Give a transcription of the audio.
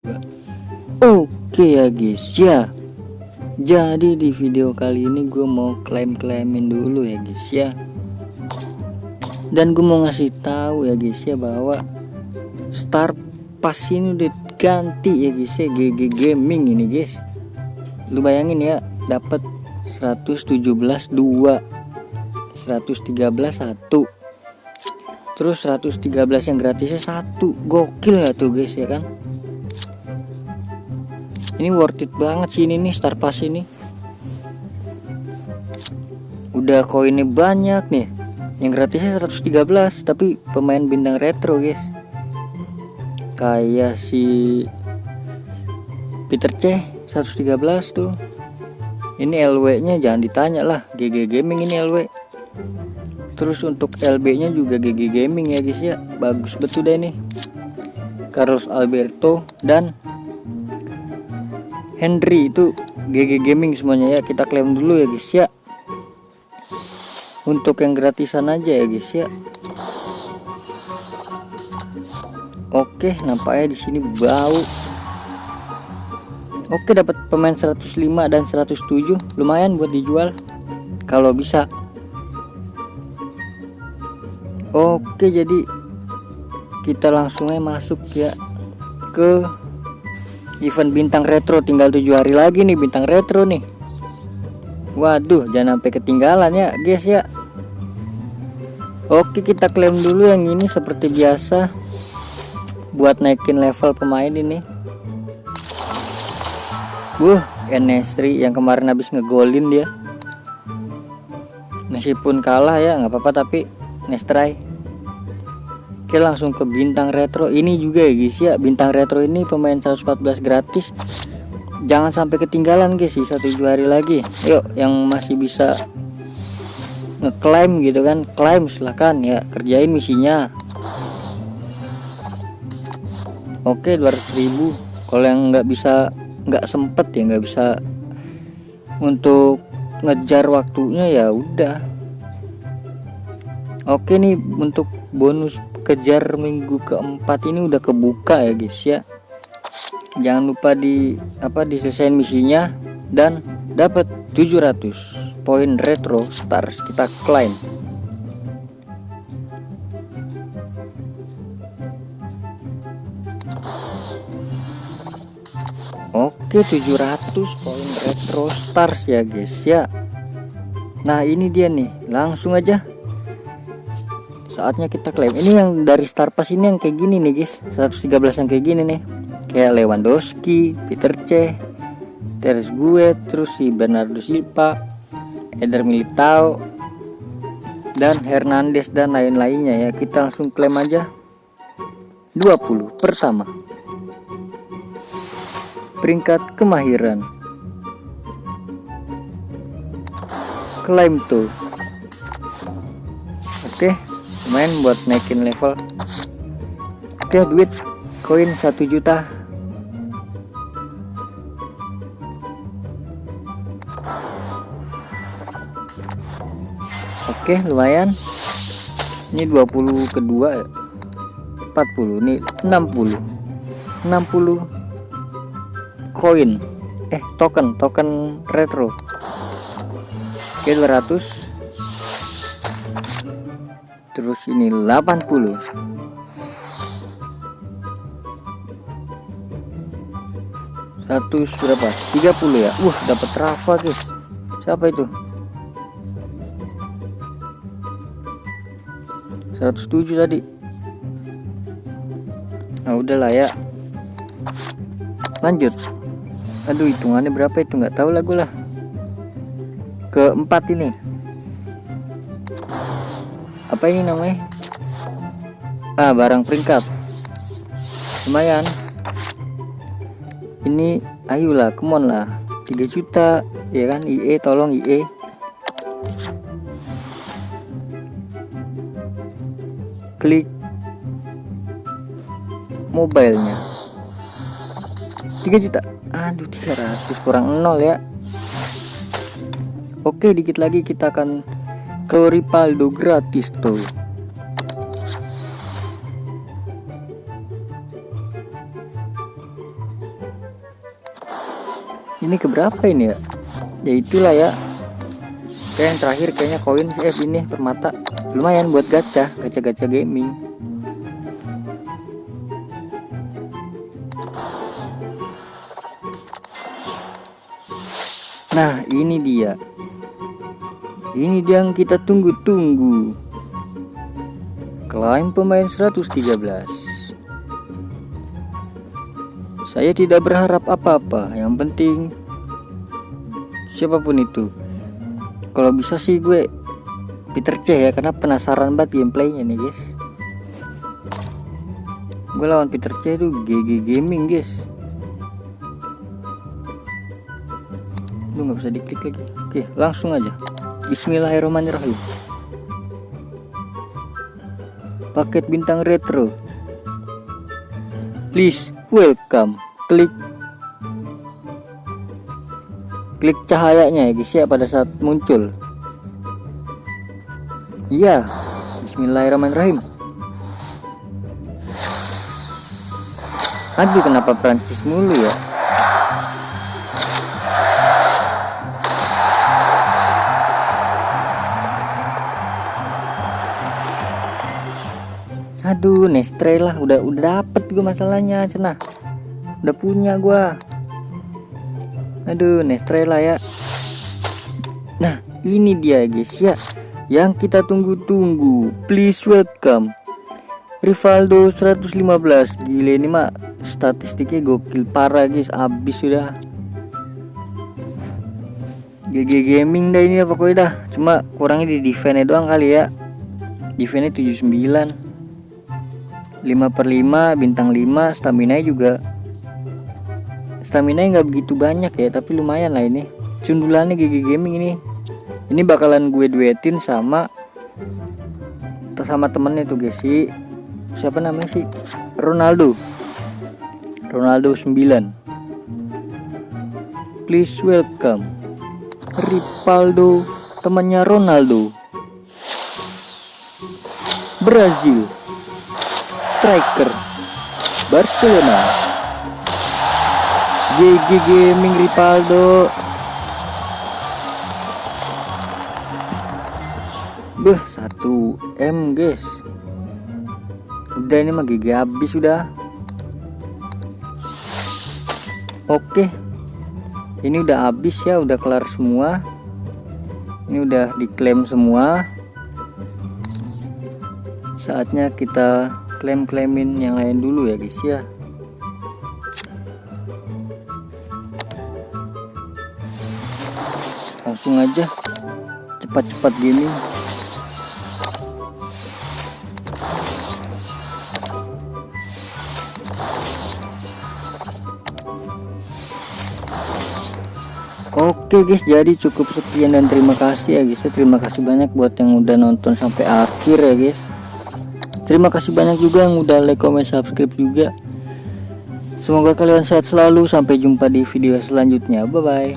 Oke ya guys ya. Jadi di video kali ini gue mau klaim-klaimin dulu ya guys ya. Dan gue mau ngasih tahu ya guys ya bahwa Star Pass ini udah ganti ya guys ya. GG Gaming ini guys. Lu bayangin ya, dapat 117 2, 113 1, terus 113 yang gratisnya 1. Gokil ya tuh guys ya kan. Ini worth it banget sih ini nih Star Pass ini. Udah koinnya banyak nih. Yang gratisnya 113, tapi pemain bintang retro guys. Kayak si Peter C 113 tuh. Ini LW nya jangan ditanya lah, GG Gaming ini LW. Terus untuk LB nya juga GG Gaming ya guys ya. Bagus betul deh nih. Carlos Alberto dan Henry itu GG Gaming semuanya ya. Kita klaim dulu ya guys ya. Untuk yang gratisan aja ya guys ya. Oke, nampaknya di sini bau. Oke, dapat pemain 105 dan 107, lumayan buat dijual kalau bisa. Oke, jadi kita langsung aja masuk ya ke event bintang retro. Tinggal 7 hari lagi nih bintang retro nih. Waduh, jangan sampai ketinggalan ya guys ya. Oke, kita klaim dulu yang ini seperti biasa buat naikin level pemain ini. Enesri yang kemarin habis ngegolin dia. Meskipun kalah ya nggak apa-apa, tapi next try. Oke, langsung ke bintang retro ini juga ya guys ya. Bintang retro ini pemain 114 gratis. Jangan sampai ketinggalan guys, sisa 7 hari lagi. Yuk yang masih bisa ngeklaim gitu kan, klaim silahkan ya, kerjain misinya. Oke, 200.000. Kalau yang nggak sempet ya, nggak bisa untuk ngejar waktunya ya udah. Oke nih, untuk bonus kejar minggu keempat ini udah kebuka ya guys ya. Jangan lupa diselesain misinya dan dapat 700 poin retro stars. Kita klaim. Oke, 700 poin retro stars ya guys ya. Nah ini dia nih, langsung aja saatnya kita klaim. Ini yang dari Star Pass ini yang kayak gini nih guys, 113 yang kayak gini nih. Kayak Lewandowski, Peter C, Teres Gue, terus si Bernardo Silva, Eder Militao, dan Hernandez dan lain-lainnya ya. Kita langsung klaim aja. 20 pertama, peringkat kemahiran, klaim tuh. Oke, main buat naikin level. Oke, duit koin 1 juta. Oke, lumayan. Ini 20 kedua 40, ini 60 koin token retro. Oke, 200. Terus ini 80. 100 berapa? 30 ya. Dapat Rafa guys. Siapa itu? 107 tadi. Nah udahlah ya, lanjut. Aduh, hitungannya berapa itu nggak tahu lah gue lah. Keempat ini apa ini namanya? Barang peringkat lumayan. Ini ayolah, come on lah, 3 juta ya kan. IE, tolong IE. Klik mobilenya 3 juta. Aduh, 300 kurang 0 ya. Oke, dikit lagi kita akan ke Rivaldo gratis tuh. Ini keberapa ini ya? Ya itulah ya. Kayak yang terakhir kayaknya koin ini permata. Lumayan buat gacha gaming. Nah, ini dia. Ini dia yang kita tunggu-tunggu. Klaim pemain 113. Saya tidak berharap apa-apa, yang penting siapapun itu. Kalau bisa sih gue Peter C ya, karena penasaran banget gameplaynya nih guys. Gue lawan Peter C itu GG Gaming guys. Lu nggak bisa diklik lagi. Oke, langsung aja. Bismillahirrahmanirrahim. Paket bintang retro. Please welcome. Klik cahayanya ya guys ya pada saat muncul. Iya. Bismillahirrahmanirrahim. Aduh, kenapa Prancis mulu ya? Aduh, Nestre lah, udah dapet gue masalahnya, cenah. Udah punya gue. Aduh, Nestre lah ya. Nah, ini dia guys ya, yang kita tunggu-tunggu. Please welcome Rivaldo 115. Gile, ini mah statistiknya gokil parah guys, abis sudah. GG Gaming dah ini ya pokoknya dah. Cuma kurangnya di defense doang kali ya. Defense 79, 5/5, bintang 5, stamina juga. Stamina nggak begitu banyak ya, tapi lumayan lah ini. Cundulannya GG Gaming ini. Ini bakalan gue duetin sama temennya tuh guys, si siapa namanya sih? Ronaldo 9. Please welcome Rivaldo, temannya Ronaldo. Brazil, striker Barcelona. GG Gaming Rivaldo. 1M guys. Udah ini mah GG habis sudah. Oke. Ini udah habis ya, udah kelar semua. Ini udah diklaim semua. Saatnya kita klaim-klaimin yang lain dulu ya guys ya. Langsung aja, cepat-cepat gini. Oke guys, jadi cukup sekian dan terima kasih ya guys. Terima kasih banyak buat yang udah nonton sampai akhir ya guys. Terima kasih banyak juga yang udah like, comment, subscribe juga. Semoga kalian sehat selalu. Sampai jumpa di video selanjutnya. Bye bye.